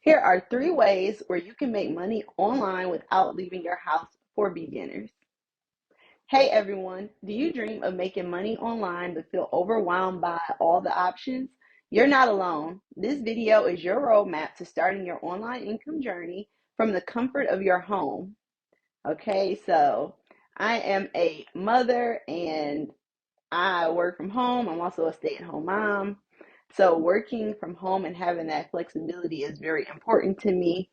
Here are 3 ways where you can make money online without leaving your house for beginners. Hey everyone, do you dream of making money online but feel overwhelmed by all the options? You're not alone. This video is your roadmap to starting your online income journey from the comfort of your home. Okay, so I am a mother and I work from home. I'm also a stay-at-home mom. So working from home and having that flexibility is very important to me.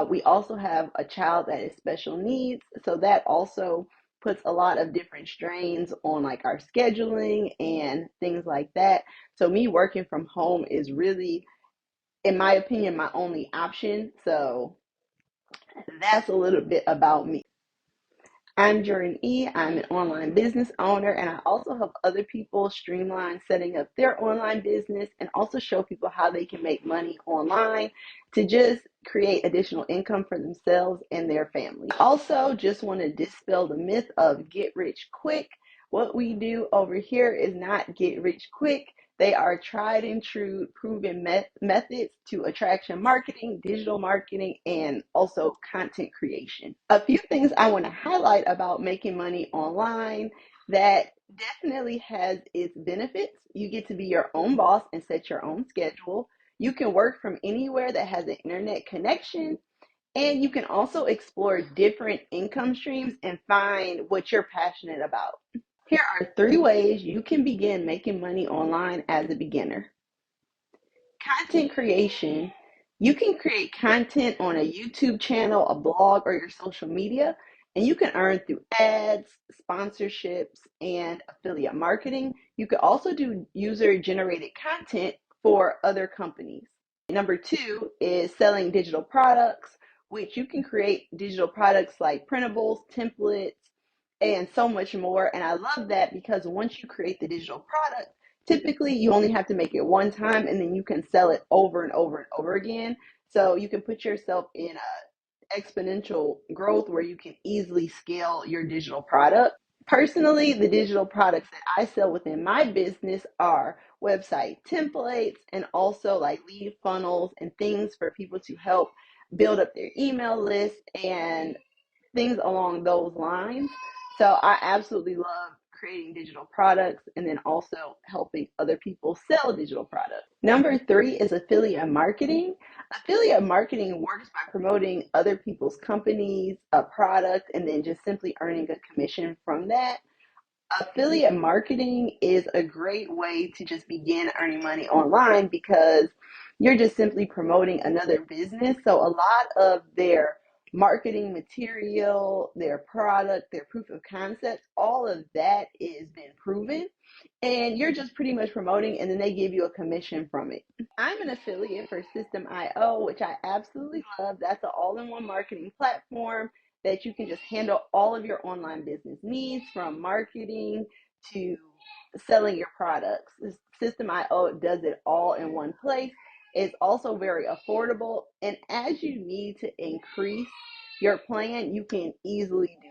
We also have a child that is special needs, so that also puts a lot of different strains on like our scheduling and things like that. So me working from home is really, in my opinion, my only option. So that's a little bit about me. I'm Jordan E. I'm an online business owner, and I also help other people streamline setting up their online business and also show people how they can make money online to just create additional income for themselves and their family. Also, just want to dispel the myth of get rich quick. What we do over here is not get rich quick. They are tried and true, proven methods to attraction marketing, digital marketing, and also content creation. A few things I want to highlight about making money online that definitely has its benefits. You get to be your own boss and set your own schedule. You can work from anywhere that has an internet connection. And you can also explore different income streams and find what you're passionate about. Here are 3 ways you can begin making money online as a beginner. Content creation. You can create content on a YouTube channel, a blog, or your social media, and you can earn through ads, sponsorships, and affiliate marketing. You could also do user generated content for other companies. Number 2 is selling digital products, which you can create digital products like printables, templates, and so much more. And I love that because once you create the digital product, typically you only have to make it one time and then you can sell it over and over and over again. So you can put yourself in a exponential growth where you can easily scale your digital product. Personally, the digital products that I sell within my business are website templates and also like lead funnels and things for people to help build up their email list and things along those lines. So I absolutely love creating digital products and then also helping other people sell digital products. Number 3 is affiliate marketing. Affiliate marketing works by promoting other people's companies, a product, and then just simply earning a commission from that. Affiliate marketing is a great way to just begin earning money online because you're just simply promoting another business. So a lot of their marketing material, their product, their proof of concept, all of that is been proven. And you're just pretty much promoting, and then they give you a commission from it. I'm an affiliate for System.io, which I absolutely love. That's an all-in-one marketing platform that you can just handle all of your online business needs from marketing to selling your products. System.io does it all in one place. It's also very affordable. And as you need to increase your plan, you can easily do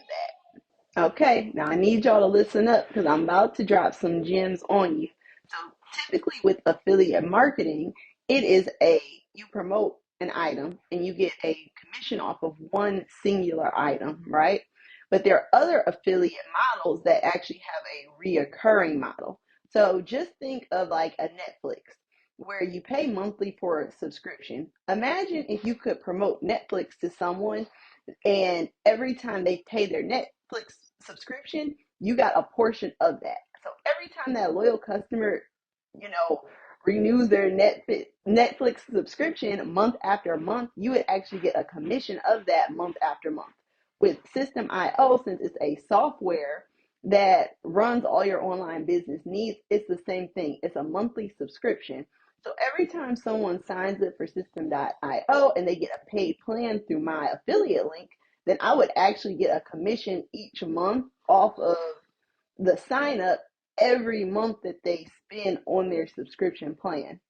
that. Okay, now I need y'all to listen up because I'm about to drop some gems on you. So typically with affiliate marketing, it is you promote an item and you get a commission off of one singular item, right? But there are other affiliate models that actually have a reoccurring model. So just think of like a Netflix where you pay monthly for a subscription. Imagine if you could promote Netflix to someone and every time they pay their Netflix subscription, you got a portion of that. So every time that loyal customer, you know, renews their Netflix subscription month after month, you would actually get a commission of that month after month. With System.io, since it's a software that runs all your online business needs, it's the same thing. It's a monthly subscription. So every time someone signs up for System.io and they get a paid plan through my affiliate link, then I would actually get a commission each month off of the sign up every month that they spend on their subscription plan.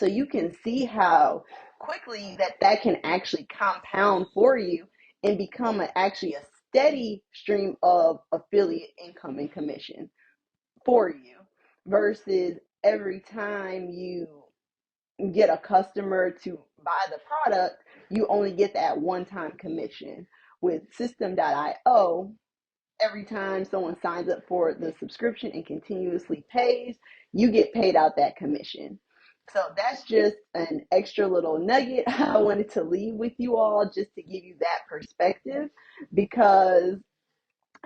So you can see how quickly that can actually compound for you and become actually a steady stream of affiliate income and commission for you versus every time you get a customer to buy the product, you only get that one-time commission. With System.io, every time someone signs up for the subscription and continuously pays, you get paid out that commission. So that's just an extra little nugget I wanted to leave with you all just to give you that perspective, because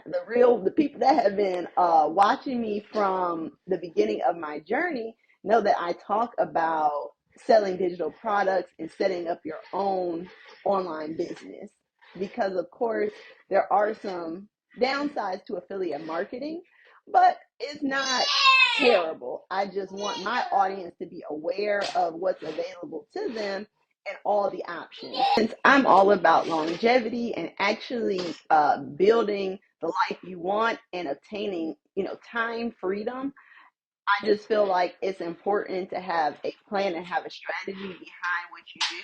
the people that have been watching me from the beginning of my journey know that I talk about selling digital products and setting up your own online business, because of course there are some downsides to affiliate marketing, but it's not terrible. I just want my audience to be aware of what's available to them and all the options. Since I'm all about longevity and actually building the life you want and obtaining, time freedom, I just feel like it's important to have a plan and have a strategy behind what you do.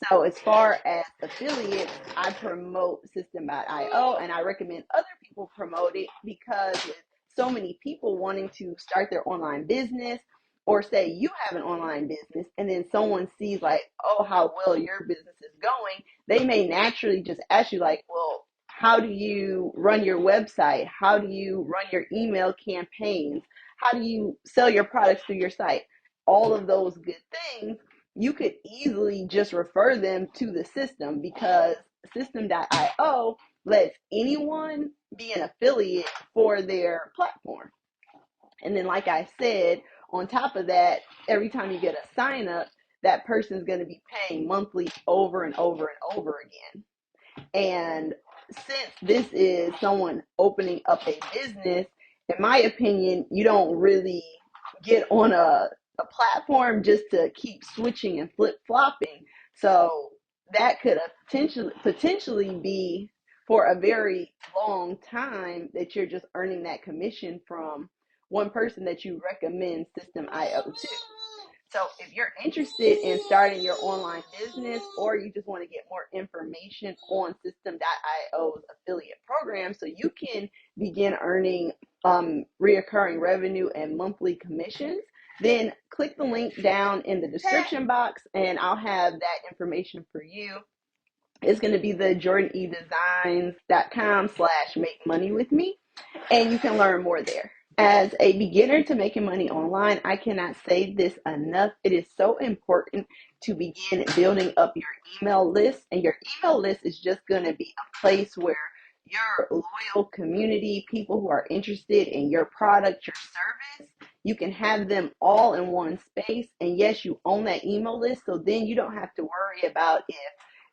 So as far as affiliates, I promote System.io, and I recommend other people promote it, because with so many people wanting to start their online business, or say you have an online business and then someone sees like, oh, how well your business is going, they may naturally just ask you like, well, how do you run your website? How do you run your email campaigns? How do you sell your products through your site? All of those good things, you could easily just refer them to the system, because System.io lets anyone be an affiliate for their platform. And then, like I said, on top of that, every time you get a sign up, that person's going to be paying monthly over and over and over again. And since this is someone opening up a business, in my opinion, you don't really get on a platform just to keep switching and flip flopping. So that could potentially be for a very long time that you're just earning that commission from one person that you recommend System.io to. So if you're interested in starting your online business, or you just want to get more information on System.io's affiliate program so you can begin earning reoccurring revenue and monthly commissions, then click the link down in the description box and I'll have that information for you. It's going to be the jordanedesigns.com/make money with me, and you can learn more there. As a beginner to making money online, I cannot say this enough. It is so important to begin building up your email list. And your email list is just going to be a place where your loyal community, people who are interested in your product, your service, you can have them all in one space. And yes, you own that email list. So then you don't have to worry about if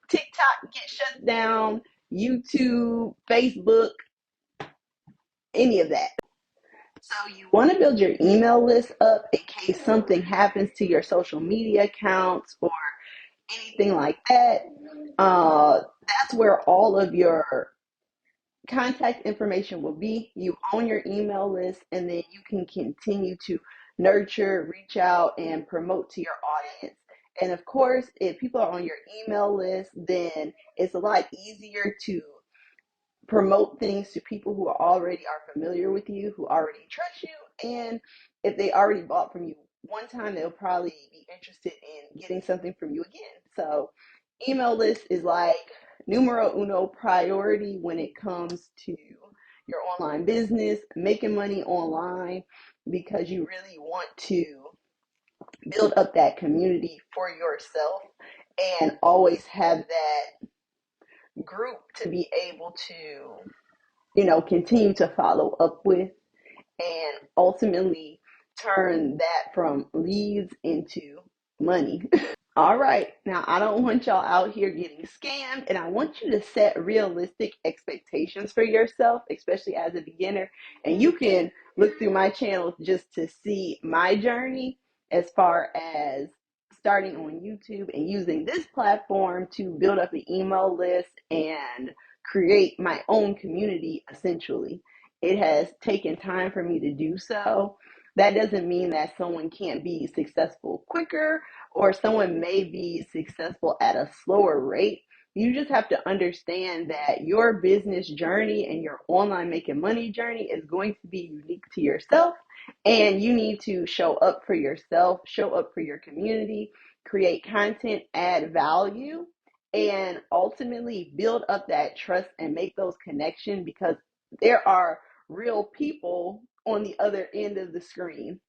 TikTok gets shut down, YouTube, Facebook, any of that. So you want to build your email list up in case something happens to your social media accounts or anything like that. That's where all of your contact information will be. You own your email list, and then you can continue to nurture, reach out, and promote to your audience. And of course, if people are on your email list, then it's a lot easier to promote things to people who already are familiar with you, who already trust you, and if they already bought from you one time, they'll probably be interested in getting something from you again. So email list is like numero uno priority when it comes to your online business, making money online, because you really want to build up that community for yourself and always have that group to be able to continue to follow up with and ultimately turn that from leads into money. All right, now I don't want y'all out here getting scammed, and I want you to set realistic expectations for yourself, especially as a beginner. And you can look through my channel just to see my journey as far as starting on YouTube and using this platform to build up an email list and create my own community essentially. It has taken time for me to do so. That doesn't mean that someone can't be successful quicker, or someone may be successful at a slower rate. You just have to understand that your business journey and your online making money journey is going to be unique to yourself, and you need to show up for yourself, show up for your community, create content, add value, and ultimately build up that trust and make those connections, because there are real people on the other end of the screen.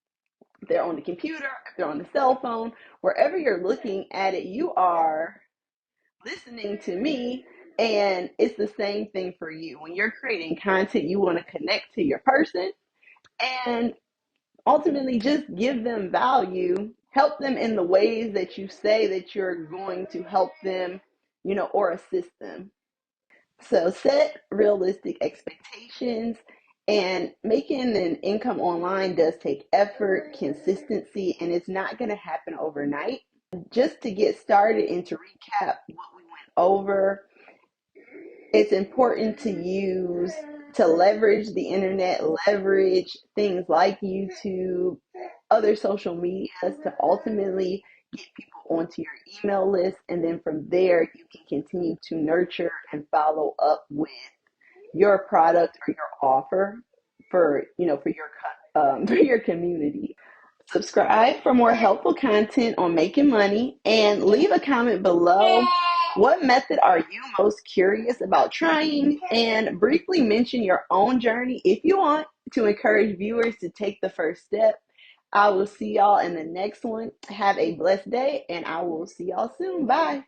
If they're on the computer, if they're on the cell phone, wherever you're looking at it, you are listening to me. And it's the same thing for you. When you're creating content, you want to connect to your person and ultimately just give them value, help them in the ways that you say that you're going to help them, or assist them. So set realistic expectations, and making an income online does take effort, consistency, and it's not going to happen overnight. Just to get started and to recap what we went over, it's important to leverage the internet, leverage things like YouTube, other social medias to ultimately get people onto your email list. And then from there, you can continue to nurture and follow up with your product or your offer for, for your for your community. Subscribe for more helpful content on making money, and leave a comment below. What method are you most curious about trying? And briefly mention your own journey if you want, to encourage viewers to take the first step. I will see y'all in the next one. Have a blessed day, and I will see y'all soon. Bye.